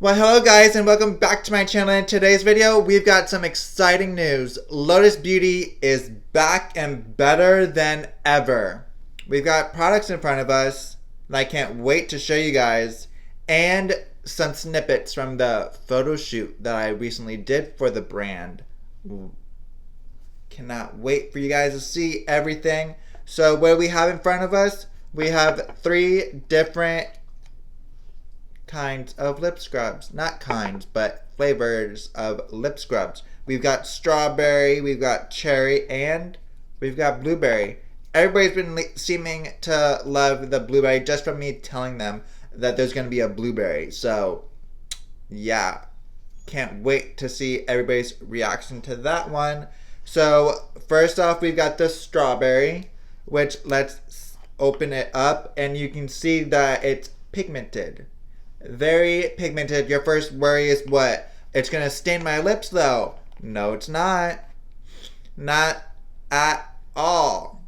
Well, hello guys and welcome back to my channel. In today's video, we've got some exciting news. Lotus Beauty is back and better than ever. We've got products in front of us that I can't wait to show you guys, and some snippets from the photo shoot that I recently did for the brand. Cannot wait for you guys to see everything. So what do we have in front of us? We have 3 different kinds of lip scrubs. Not kinds, but flavors of lip scrubs. We've got strawberry, we've got cherry, and we've got blueberry. Everybody's been seeming to love the blueberry just from me telling them that there's going to be a blueberry. So, yeah. Can't wait to see everybody's reaction to that one. So, first off, we've got the strawberry, which let's open it up, and you can see that it's pigmented. Very pigmented. Your first worry is what? It's gonna stain my lips though. No, it's not. Not at all.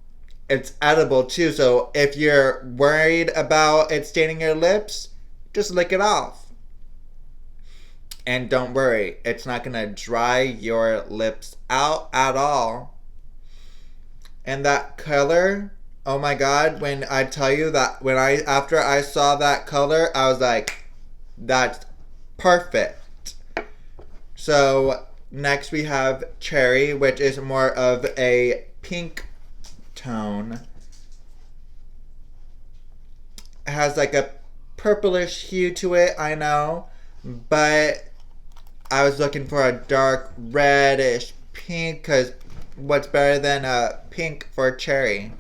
It's edible too, so if you're worried about it staining your lips, just lick it off. And don't worry, it's not gonna dry your lips out at all. And that color, oh my god, when I tell you that after I saw that color, I was like, that's perfect. So next we have cherry, which is more of a pink tone. It has like a purplish hue to it, I know, but I was looking for a dark reddish pink, because what's better than a pink for cherry?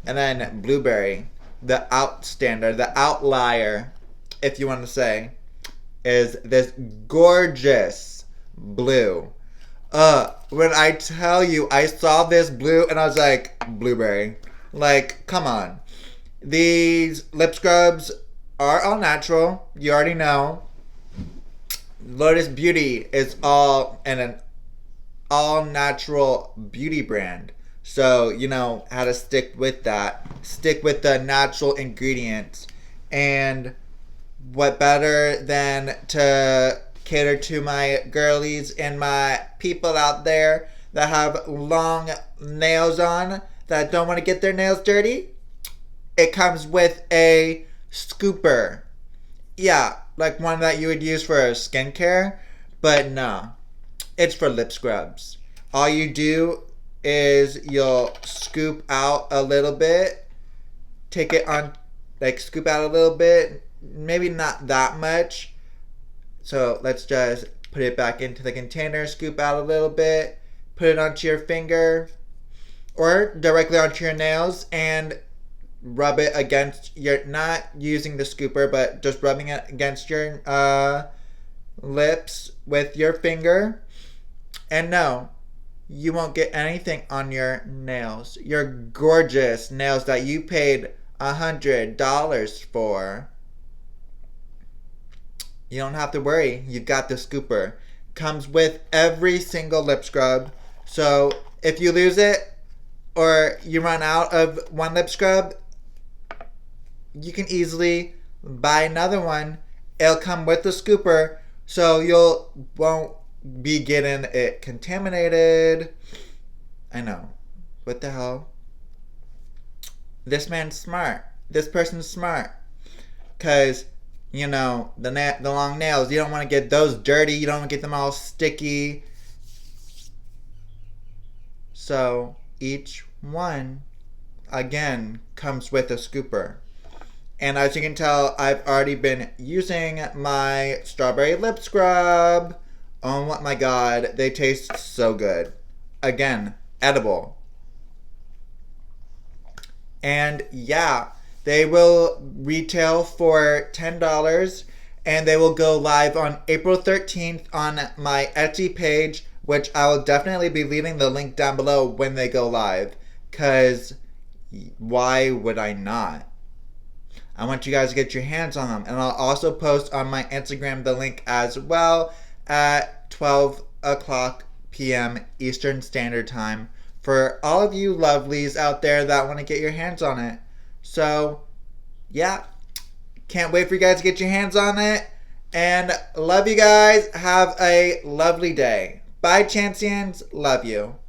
And then blueberry, the outstander, the outlier, if you want to say, is this gorgeous blue. When I tell you, I saw this blue and I was like, blueberry. Like, come on. These lip scrubs are all natural. You already know. Lotus Beauty is an all natural beauty brand. So, you know how to stick with that. Stick with the natural ingredients. And what better than to cater to my girlies and my people out there that have long nails on that don't want to get their nails dirty? It comes with a scooper. Yeah, like one that you would use for skincare, but no, it's for lip scrubs. All you do is you'll scoop out a little bit, take it on, like scoop out a little bit, maybe not that much. So let's just put it back into the container, scoop out a little bit, put it onto your finger or directly onto your nails and rub it against your, not using the scooper, but just rubbing it against your lips with your finger. And no, you won't get anything on your nails. Your gorgeous nails that you paid $100 for. You don't have to worry. You got the scooper. Comes with every single lip scrub. So if you lose it or you run out of one lip scrub, you can easily buy another one. It'll come with the scooper, so won't be getting it contaminated. I know. What the hell? This man's smart. This person's smart. Because, you know, the long nails, you don't want to get those dirty. You don't want to get them all sticky. So, each one, again, comes with a scooper. And as you can tell, I've already been using my strawberry lip scrub. Oh my god, they taste so good. Again, edible. And yeah, they will retail for $10 and they will go live on April 13th on my Etsy page, which I will definitely be leaving the link down below when they go live, because why would I not? I want you guys to get your hands on them. And I'll also post on my Instagram the link as well at 12 o'clock p.m. Eastern Standard Time for all of you lovelies out there that want to get your hands on it. So, yeah. Can't wait for you guys to get your hands on it. And love you guys. Have a lovely day. Bye, Chanceians. Love you.